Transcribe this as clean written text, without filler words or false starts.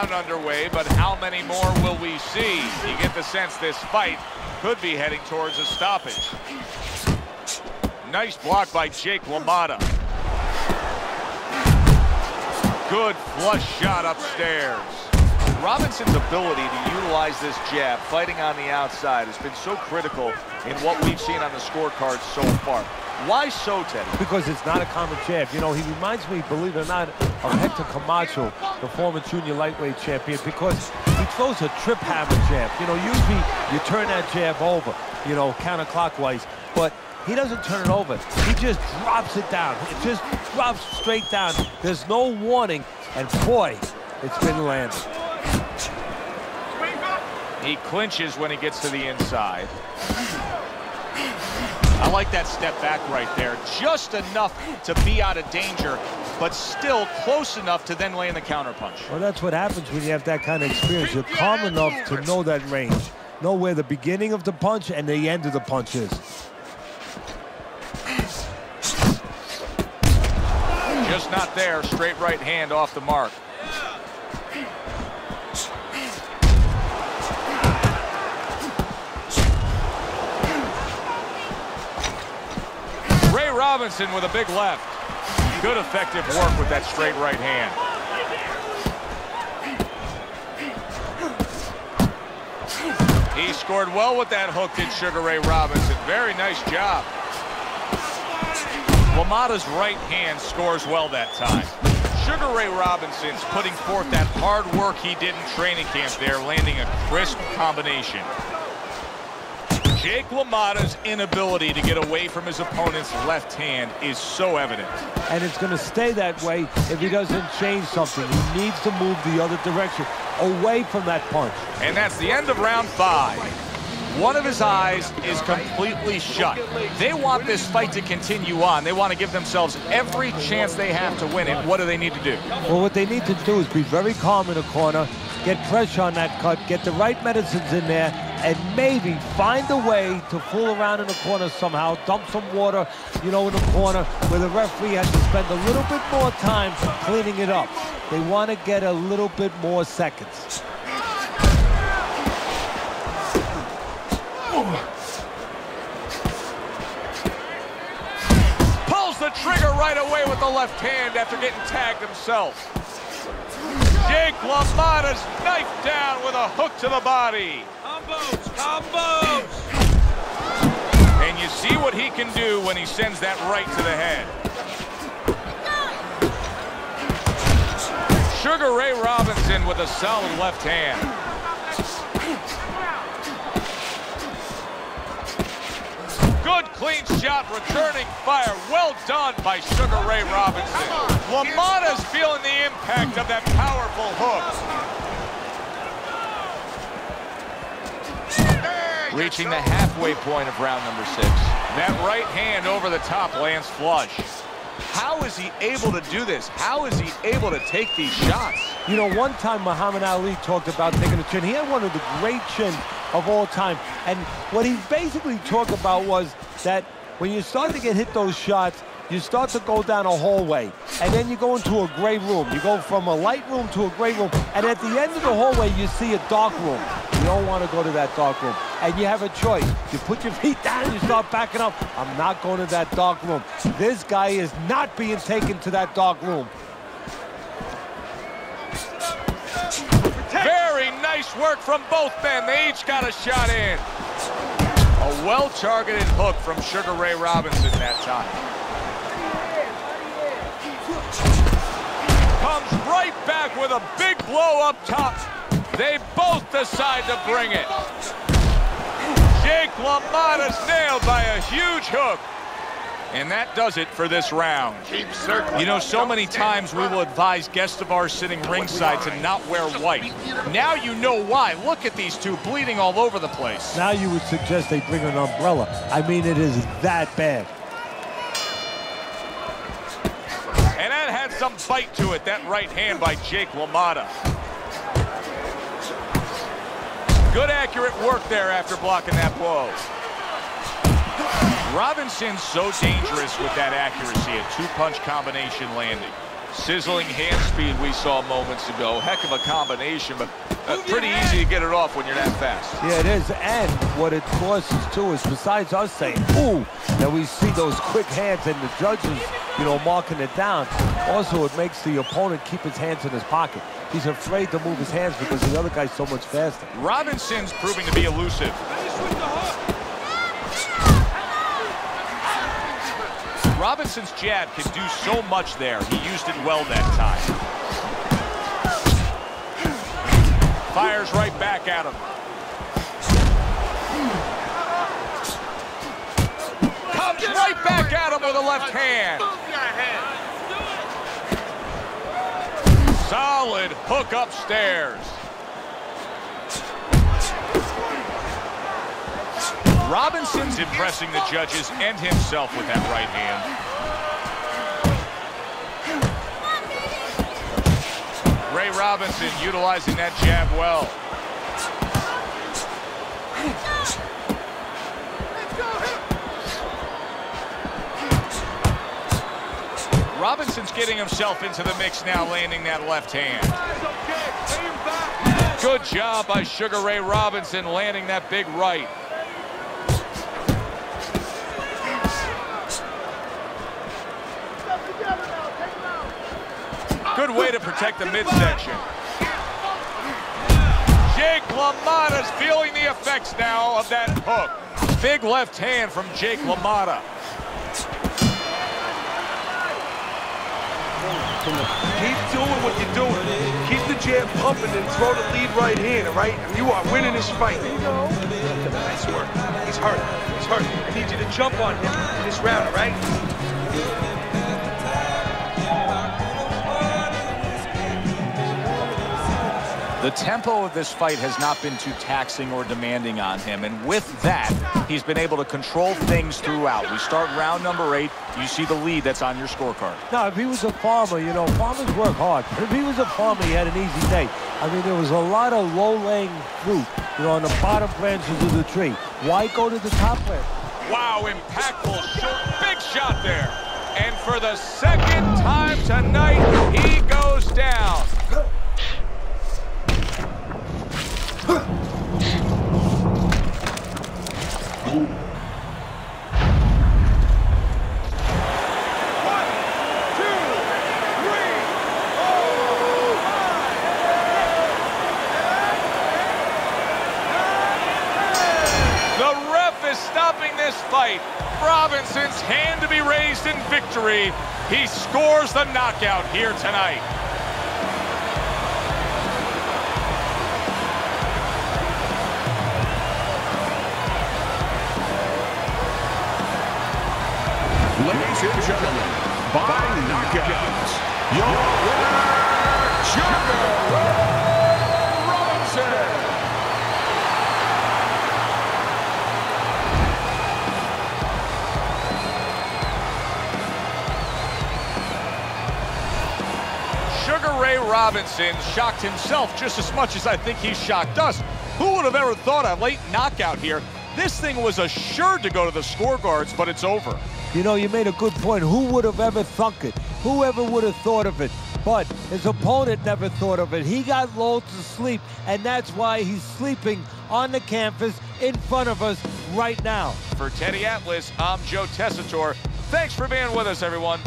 round underway, but how many more will we see? You get the sense this fight could be heading towards a stoppage. Nice block by Jake Lamotta. Good flush shot upstairs. Robinson's ability to utilize this jab, fighting on the outside, has been so critical in what we've seen on the scorecard so far. Why so, Teddy? Because it's not a common jab. You know, he reminds me, believe it or not, of Hector Camacho, the former junior lightweight champion, because he throws a trip hammer jab. You know, usually you turn that jab over, you know, counterclockwise, but he doesn't turn it over. He just drops it down. It just drops straight down. There's no warning, and boy, it's been landed. He clinches when he gets to the inside. I like that step back right there. Just enough to be out of danger, but still close enough to then land the counterpunch. Well, that's what happens when you have that kind of experience. You're calm enough to know that range. Know where the beginning of the punch and the end of the punch is. Just not there. Straight right hand off the mark. Robinson with a big left. Good effective work with that straight right hand. He scored well with that hook, did Sugar Ray Robinson. Very nice job. Lamotta's right hand scores well that time. Sugar Ray Robinson's putting forth that hard work he did in training camp there, landing a crisp combination. Jake LaMotta's inability to get away from his opponent's left hand is so evident. And it's going to stay that way if he doesn't change something. He needs to move the other direction, away from that punch. And that's the end of round 5. One of his eyes is completely shut. They want this fight to continue on. They want to give themselves every chance they have to win it. What do they need to do? Well, what they need to do is be very calm in the corner, get pressure on that cut, get the right medicines in there, and maybe find a way to fool around in the corner somehow, dump some water, you know, in the corner where the referee has to spend a little bit more time cleaning it up. They want to get a little bit more seconds. Pulls the trigger right away with the left hand after getting tagged himself. Jake LaMotta's knifed down with a hook to the body. Combos! And you see what he can do when he sends that right to the head. Sugar Ray Robinson with a solid left hand. Good clean shot, returning fire. Well done by Sugar Ray Robinson. LaMotta's feeling the impact of that powerful hook. Reaching the halfway point of round number 6. That right hand over the top lands flush. How is he able to do this? How is he able to take these shots? You know, one time Muhammad Ali talked about taking a chin. He had one of the great chins of all time. And what he basically talked about was that when you start to get hit those shots, you start to go down a hallway, and then you go into a gray room. You go from a light room to a gray room, and at the end of the hallway, you see a dark room. You don't want to go to that dark room, and you have a choice. You put your feet down, and you start backing up. I'm not going to that dark room. This guy is not being taken to that dark room. Very nice work from both men. They each got a shot in. A well-targeted hook from Sugar Ray Robinson that time. Comes right back with a big blow up top. They both decide to bring it. Jake LaMotta's nailed by a huge hook. And that does it for this round. You know, so many times we will advise guests of ours sitting ringside to not wear white. Now you know why. Look at these two bleeding all over the place. Now you would suggest they bring an umbrella. I mean, it is that bad. And that had some bite to it, that right hand by Jake LaMotta. Good accurate work there after blocking that blow. Robinson's so dangerous with that accuracy, a two-punch combination landing. Sizzling hand speed we saw moments ago. Heck of a combination, but pretty easy to get it off when you're that fast. Yeah, it is. And what it forces too is, besides us saying, ooh, that we see those quick hands and the judges, you know, marking it down, also it makes the opponent keep his hands in his pocket. He's afraid to move his hands because the other guy's so much faster. Robinson's proving to be elusive. Robinson's jab can do so much there. He used it well that time. Fires right back at him. Comes right back at him with a left hand. Solid hook upstairs. Robinson's impressing the judges and himself with that right hand. Ray Robinson utilizing that jab well. Robinson's getting himself into the mix now, landing that left hand. Good job by Sugar Ray Robinson landing that big right. Good way to protect the midsection. Jake LaMotta's feeling the effects now of that hook. Big left hand from Jake LaMotta. Keep doing what you're doing. Keep the jab pumping and throw the lead right hand, all right? And you are winning this fight. Nice work. He's hurt. He's hurt. I need you to jump on him in this round, all right? The tempo of this fight has not been too taxing or demanding on him, and with that, he's been able to control things throughout. We start round number 8. You see the lead that's on your scorecard. Now, if he was a farmer, you know, farmers work hard. But if he was a farmer, he had an easy day. I mean, there was a lot of low-laying fruit, you know, on the bottom branches of the tree. Why go to the top branch? Wow, impactful, big shot there. And for the second time tonight, he goes down. Stopping this fight. Robinson's hand to be raised in victory. He scores the knockout here tonight. Ladies and gentlemen, by knockout, your winner, Sugar Ray Robinson. Sugar Ray Robinson shocked himself just as much as I think he shocked us. Who would have ever thought a late knockout here? This thing was assured to go to the scorecards, but it's over. You know, you made a good point. Who would have ever thunk it? Whoever would have thought of it? But his opponent never thought of it. He got lulled to sleep, and that's why he's sleeping on the canvas in front of us right now. For Teddy Atlas, I'm Joe Tessitore. Thanks for being with us, everyone.